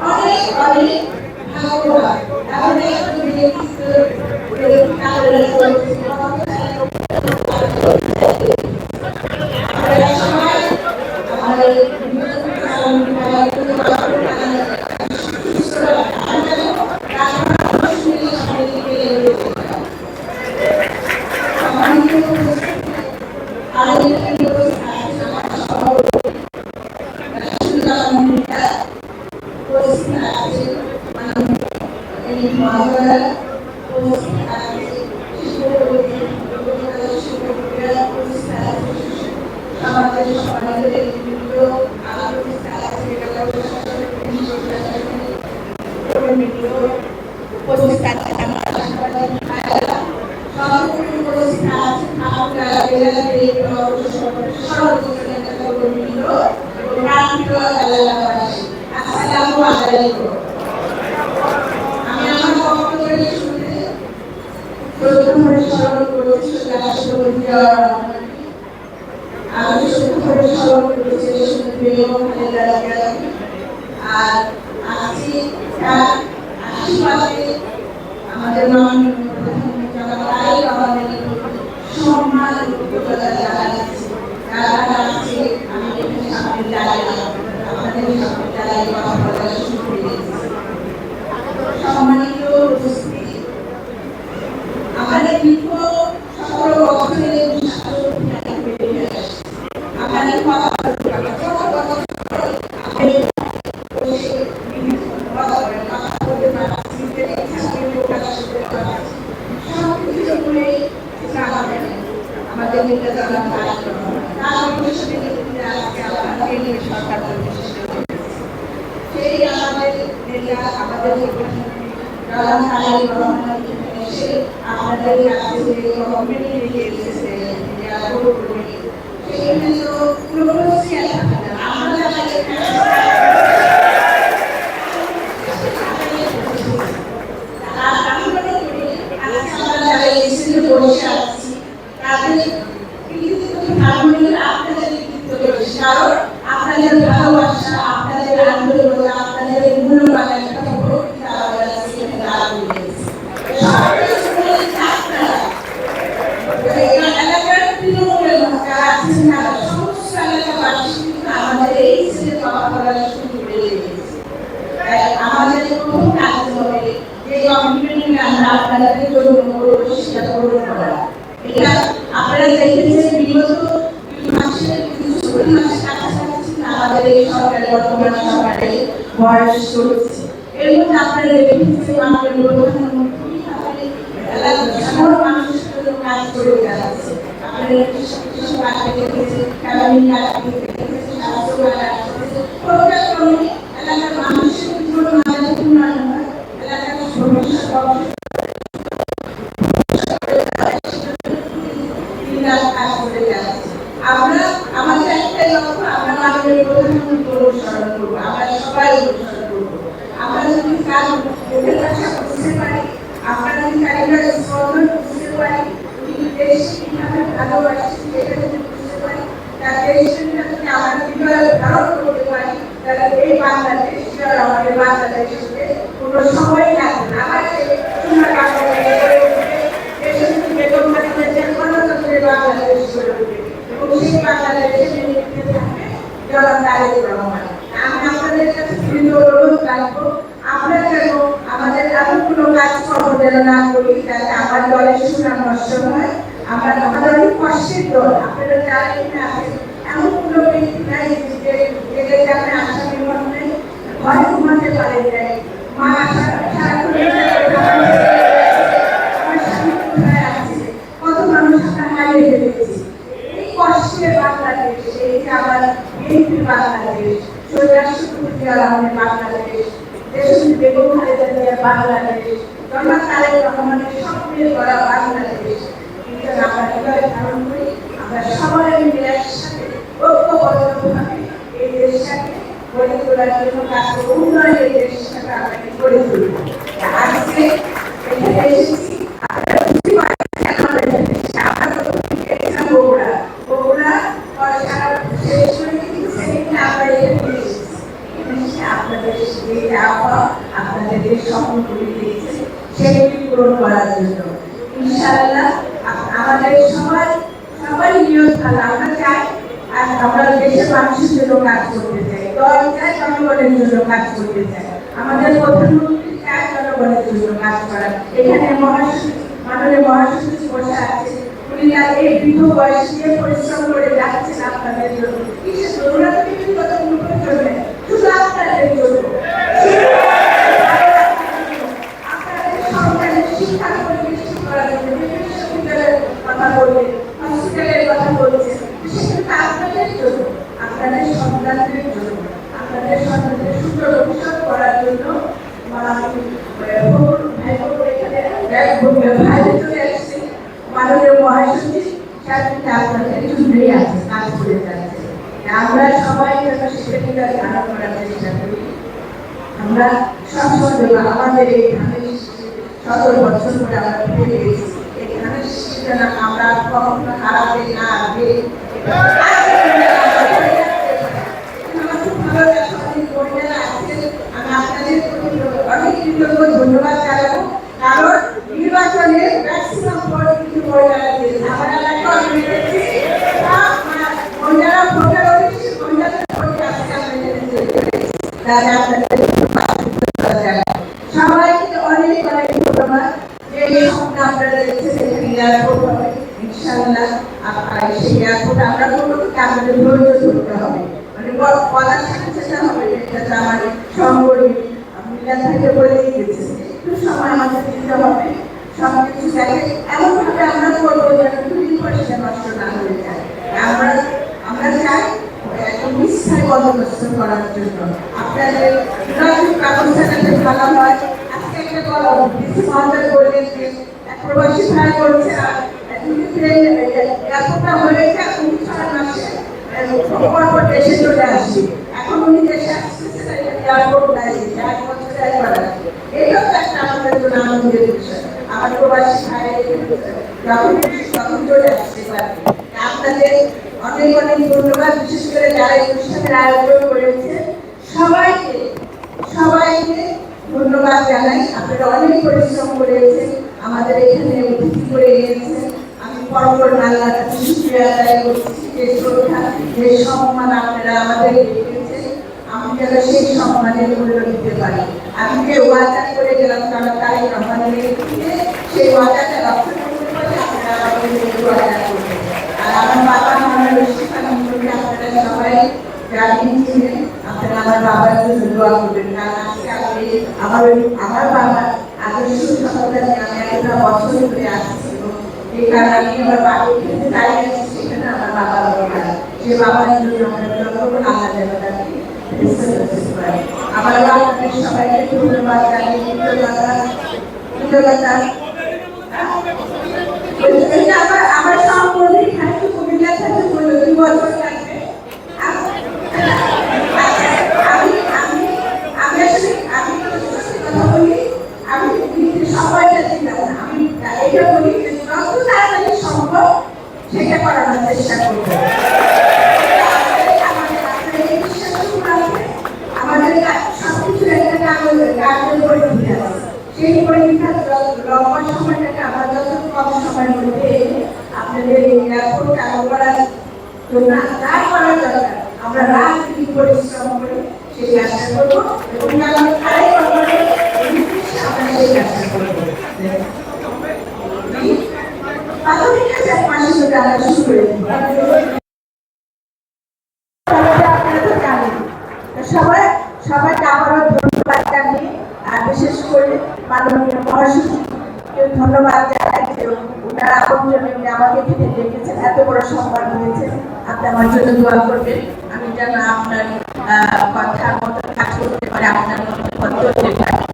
অনেক অনেক ভাগ্যবান এমন একজন ব্যক্তিত্ব আমাদের আর আজকে আশীর্বাদে আমাদের মাননীয় প্রধানমন্ত্রী আমাদের সম্মান জানাচ্ছি যারা আজকে আমি সামনে দাঁড়িয়ে আমাদের সামনে দাঁড়িয়ে কথা বলার সুযোগ পেয়েছি। সম্মানিত উপস্থিতি, আমাদের দীর্ঘ 17 বছরের আমাদের কথা আপনাদের ভালোবাসা, আপনাদের আন্তরিকতা, আপনাদের মূল্যবান একটা আমাদের এই আমাদের প্রথম কাজ হবে যে কমিটমেন্ট আমরা আপনাদের জন্য সেটা পূরণ করা। এটা আপনারা দেখেছেন বিগত মাসের কাছাকাছি আমাদের এই সরকারের বর্তমান সরকারের বয়স চলছে। এর মধ্যে আপনারা দেখেছেন আমাদের প্রধানমন্ত্রী সাধারণ মানুষের জন্য কাজ করে যাচ্ছে। আপনারা কিছু আগে দেখেছেন কালামি আগে দেখেছেন প্রোগ্রামে এলাকার মানুষের জন্য আমাদের উন্নয়ন হয়, এলাকার সমস্যা আমরা আমাদের একটাই লক্ষ্য, আমরা আমাদের প্রধানমন্ত্রী অনুসরণ করবো, আমরা সবাই অনুসরণ করবো। আমরা যদি কাজ বুঝতে পারি, আমরা যদি কারিগর স্পন্দন বুঝতে পারি, দেশ কিভাবে ভালোবাসি সেটা যদি বুঝতে পারি, তার দেশের যদি আমরা কিভাবে ধারণ করতে পারি, তাহলে এই বাংলাদেশ আমাদের বাংলাদেশ কোনো সময় লাগবে না। আমার আমাদের এমন কোনো কাজ না করি যাতে আমার দলের সুনাম নষ্ট হয়। আমরা আমাদের অনেক কষ্টের দল, আপনারা জানেন না এমন কোনো ব্যক্তি নাই যে আসামি মন নেই, ভয় ঘুমাতে পারে নাই, মা কত মানুষ আমরা হারিয়ে ফেলেছি। এই কষ্টের বাংলাদেশ, এই যে আমার বিএনপির বাংলাদেশ, আমাদের বাংলাদেশ, দেশে বেগম খালেদা জিয়ার বাংলাদেশ, জনাব তারেক রহমানের স্বপ্নের করা বাংলাদেশ, আমরা হৃদয়ে ধারণ করি। আমরা সবাই মিলে একসাথে ঐক্যবদ্ধভাবে এই দেশটাকে গড়ে তোলার জন্য কাজ করব, উন্নয়নের দেশটাকে আমরা গড়ে তুলব। আজকে এখানে এসেছি আপনাদের যে চাওয়া আপনাদের যে স্বপ্নগুলি দিয়েছে সেগুলি পূরণ করার জন্য ইনশাআল্লাহ আমাদের সবাই নিয়ত ভালো। আমরা চাই আর আমরা দেশের মানুষের জন্য কাজ করতে চাই, দল চাই জনগণের জন্য কাজ করতে চাই, আমাদের প্রধানমন্ত্রী চাই জনগণের জন্য কাজ করার। এখানে মাননীয় মহাসচিব বসে আছে, উনি এই বৃদ্ধ বয়স নিয়ে পরিশ্রম করে যাচ্ছেন আপনাদের জন্য। কিসের জন্য? ওরা তো ব্যক্তিগত গ্রুপের জন্য, শুধু আপনাদের জন্য। আপনাদের সরকারের শিক্ষা পরিবেশ করার জন্য বিশ্ববিদ্যালয়ের কথা বললেন, হসপিটালের কথা বলছেন, সেটা আপনাদের জন্য, আপনাদের সন্তানদের জন্য, আপনাদের সন্তানদের সুন্দর ভবিষ্যৎ করার জন্য। মাননীয় মহাসচিব আপনাদের জন্যই আছে, কাজ করে যাচ্ছে। আমরা সবাই সেটা ধারণ করার চেষ্টা করি। আমরা সবসময় আমাদের এই ধানের 17 বছর ধরে আমরা ফিরে গেছি, এই ধানের শিশুটা না আমরা কখনো হারাতে না আসবে। অনেক কৃতজ্ঞ, ধন্যবাদ জানাবো। কারণ নির্বাচনে ম্যাক্সিমাম ভোট কিন্তু মহিলারা দিয়েছে। আমার এলাকায় মহিলারা ভোটের অধিকারী, মহিলাদের ভোটে আসছে। সবাইকে অনেক অনেক ধন্যবাদ। যে স্বপ্ন আপনারা দেখছেন এখানে এয়ারপোর্ট হবে ইনশাআল্লাহ। সেই এয়ারপোর্ট আমরা করবো, আমাদের ধৈর্য ধরতে হবে, মানে বলার সাথে সেটা হবে। এটা আমার সহকর্মী থেকে বলেই গেছে, একটু সময় আমাদের দিতে হবে। সবকিছু দেখে এমনভাবে আমরা করবো যেন 2% নষ্ট না হয়ে যায়। আমরা চাই একটা মিথ্যায় বন্দোবস্ত করার জন্য আপনাদের যোগাযোগ ব্যবস্থাটাকে ভালো হয়। আজকে একটা গল্প ডিসি মহোদয় বললেন যে এক প্রবাসী ভাই করছে এতটা হয়েছে, উনি 6 মাসে পরপর দেশে চলে আসছে। এখন উনি দেশে আসতেছে এয়ারপোর্ট নাই, 1 বছরে একবার আসছে। এটাও একটা আমাদের জন্য আনন্দের বিষয়। আমার প্রবাসী ভাই যখন চলে আসতে পারবে। আপনাদের অনেক অনেক ধন্যবাদ, বিশেষ করে যারা এই অনুষ্ঠানের আয়োজন করেছে সবাইকে ধন্যবাদ জানাই। আপনারা অনেক পরিশ্রম করেছেন, আমাদের এখানে অতিথি করে নিয়েছেন। আমি পরপর আল্লাহর কাছে শুকরিয়া আদায় করছি যে শ্রদ্ধা, যে সম্মান আপনারা আমাদের দিয়েছেন। আমি যেন সেই সম্মানের মূল্য দিতে পারি। আমি যে ওয়াদা করে গেলাম তাই আমাদের সেই ওয়াদাটা রক্ষা করতে পারি, আপনারা আমাদের ওয়াদা করবেন। আর আমার বাবা মামার শিক্ষামন্ত্রী আপনারা সবাই জানিয়েছিলেন, আপনারা আমার বাবার জন্য দোয়া করবেন। কারণ আজকে আমার বাবার আদর্শ সফলতা নিয়ে আমি 1 বছর ধরে আসছি। এই কারণে আমি আমার বাড়ি থেকে দাঁড়িয়ে আছি, সেখানে আমার বাবার বাবা, সে বাবার জন্য আমরা যতক্ষণ আল্লাহ যেন তাকে আবার আপনাদের সবাইকে ধন্যবাদ জানিয়ে কৃতজ্ঞতা। আমার সহকর্মী কুমিল্লা থেকে বলল 2 বছর লাগবে। আমি কথা বলি, আমি সময়টা দিলাম না। আমি এটা বলি যত তাড়াতাড়ি সম্ভব সেটা করানোর চেষ্টা করবো। আমাদের সবকিছুর একটা কাগজের পরীক্ষা আছে, সেই পরীক্ষার লম্বা সময়টাকে আমরা যত কম সময়ের মধ্যে আপনাদের এই এয়ারপোর্ট চালু করার জন্য যা করার দরকার আমরা রাত দিন পরিশ্রম করে সেই কাজটা করবো এবং আমরা খারাই করবো, আমরা সেই কাজটা করবো। প্রাথমিক কাজে 1 মাসের মধ্যে আমরা শুরু করে দিব। সবাইকে আবারও ধন্যবাদ জানিয়ে, আর বিশেষ করে মাননীয় মহাসচিবকে ধন্যবাদ জানাই যে ওনারা আপনজনে আমাকে এখানে ডেকেছেন, এত বড় সম্মান হয়েছে। আপনি আমার জন্য দোয়া করবেন, আমি যেন আপনার কথার মতো কাজ করতে পারি, আপনার মতো করতে পারি।